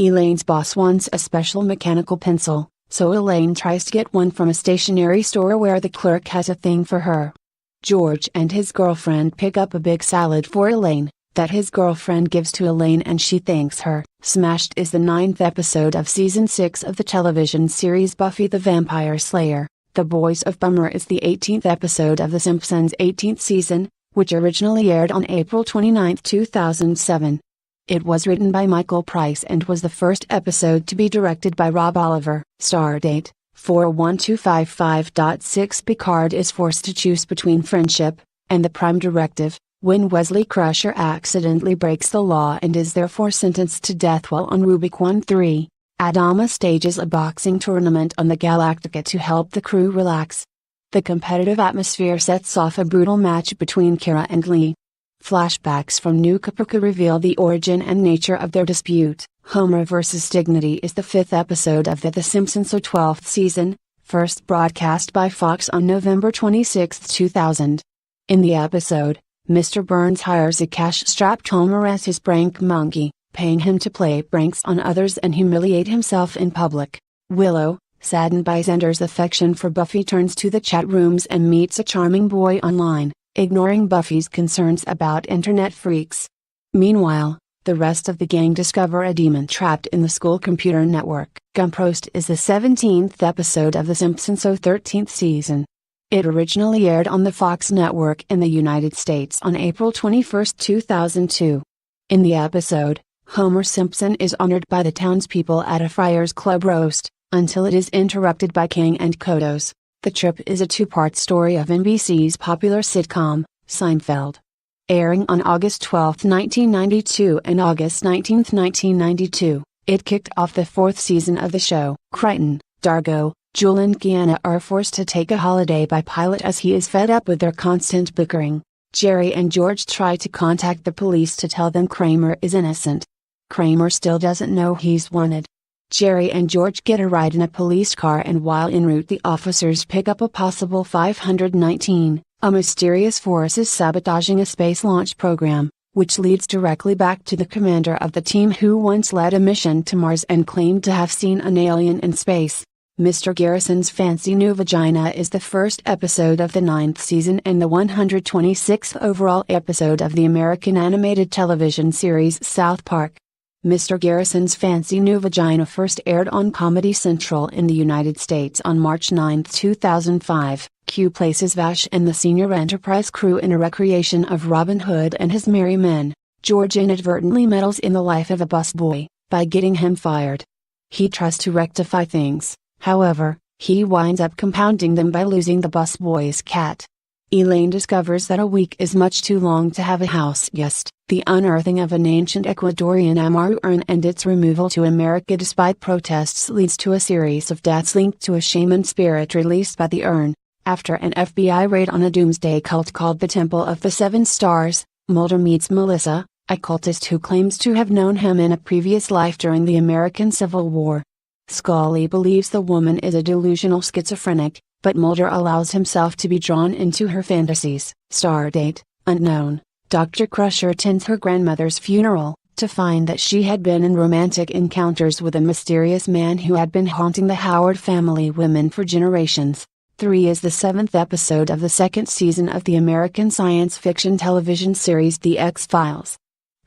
Elaine's boss wants a special mechanical pencil, so Elaine tries to get one from a stationery store where the clerk has a thing for her. George and his girlfriend pick up a big salad for Elaine, that his girlfriend gives to Elaine and she thanks her. Smashed is the 9th episode of Season 6 of the television series Buffy the Vampire Slayer. The Boys of Bummer is the 18th episode of The Simpsons' 18th season, which originally aired on April 29, 2007. It was written by Michael Price and was the first episode to be directed by Rob Oliver. Stardate 41255.6 Picard is forced to choose between friendship and the Prime Directive, when Wesley Crusher accidentally breaks the law and is therefore sentenced to death while on Rubicon 3. Adama stages a boxing tournament on the Galactica to help the crew relax. The competitive atmosphere sets off a brutal match between Kara and Lee. Flashbacks from New Caprica reveal the origin and nature of their dispute. Homer vs. Dignity is the 5th episode of The Simpsons' 12th season, first broadcast by Fox on November 26, 2000. In the episode, Mr. Burns hires a cash-strapped Homer as his prank monkey, paying him to play pranks on others and humiliate himself in public. Willow, saddened by Xander's affection for Buffy, turns to the chat rooms and meets a charming boy online, ignoring Buffy's concerns about internet freaks. Meanwhile, the rest of the gang discover a demon trapped in the school computer network. Gumpost is the 17th episode of The Simpsons' 13th season. It originally aired on the Fox network in the United States on April 21, 2002. In the episode, Homer Simpson is honored by the townspeople at a Friars Club roast, until it is interrupted by King and Kodos. The Trip is a two-part story of NBC's popular sitcom, Seinfeld. Airing on August 12, 1992 and August 19, 1992, it kicked off the 4th season of the show. Crichton, Dargo, Jewel and Kiana are forced to take a holiday by Pilot as he is fed up with their constant bickering. Jerry and George try to contact the police to tell them Kramer is innocent. Kramer still doesn't know he's wanted. Jerry and George get a ride in a police car, and while en route the officers pick up a possible 519, a mysterious force is sabotaging a space launch program, which leads directly back to the commander of the team who once led a mission to Mars and claimed to have seen an alien in space. Mr. Garrison's Fancy New Vagina is the first episode of the 9th season and the 126th overall episode of the American animated television series South Park. Mr. Garrison's Fancy New Vagina first aired on Comedy Central in the United States on March 9, 2005. Q places Vash and the senior Enterprise crew in a recreation of Robin Hood and his merry men. George inadvertently meddles in the life of a busboy, by getting him fired. He tries to rectify things, however, he winds up compounding them by losing the busboy's cat. Elaine discovers that a week is much too long to have a house guest. The unearthing of an ancient Ecuadorian Amaru urn and its removal to America despite protests leads to a series of deaths linked to a shaman spirit released by the urn. After an FBI raid on a doomsday cult called the Temple of the Seven Stars, Mulder meets Melissa, a cultist who claims to have known him in a previous life during the American Civil War. Scully believes the woman is a delusional schizophrenic, but Mulder allows himself to be drawn into her fantasies. Stardate, unknown. Dr. Crusher attends her grandmother's funeral, to find that she had been in romantic encounters with a mysterious man who had been haunting the Howard family women for generations. 3 is the 7th episode of the 2nd season of the American science fiction television series The X-Files.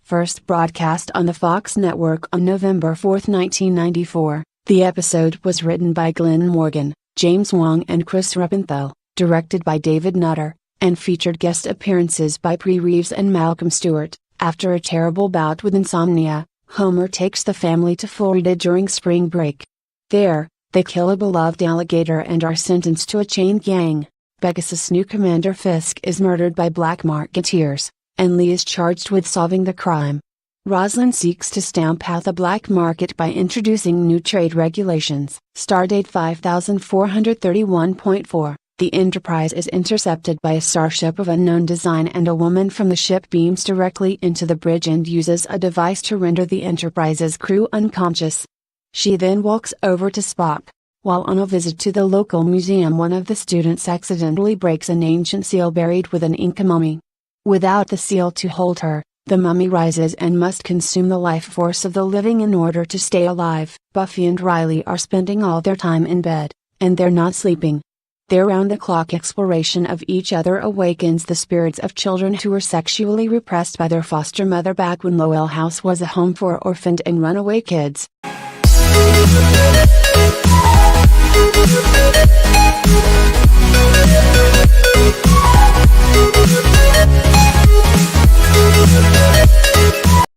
First broadcast on the Fox network on November 4, 1994, the episode was written by Glenn Morgan, James Wong and Chris Reppenthal, directed by David Nutter, and featured guest appearances by Bree Reeves and Malcolm Stewart. After a terrible bout with insomnia, Homer takes the family to Florida during spring break. There, they kill a beloved alligator and are sentenced to a chain gang. Pegasus' new commander Fisk is murdered by black marketeers, and Lee is charged with solving the crime. Rosalind seeks to stamp out the black market by introducing new trade regulations. Stardate 5431.4. The Enterprise is intercepted by a starship of unknown design, and a woman from the ship beams directly into the bridge and uses a device to render the Enterprise's crew unconscious. She then walks over to Spock. While on a visit to the local museum, one of the students accidentally breaks an ancient seal buried with an Inca mummy. Without the seal to hold her, The mummy rises and must consume the life force of the living in order to stay alive. Buffy and Riley are spending all their time in bed, and they're not sleeping. Their round-the-clock exploration of each other awakens the spirits of children who were sexually repressed by their foster mother back when Lowell House was a home for orphaned and runaway kids.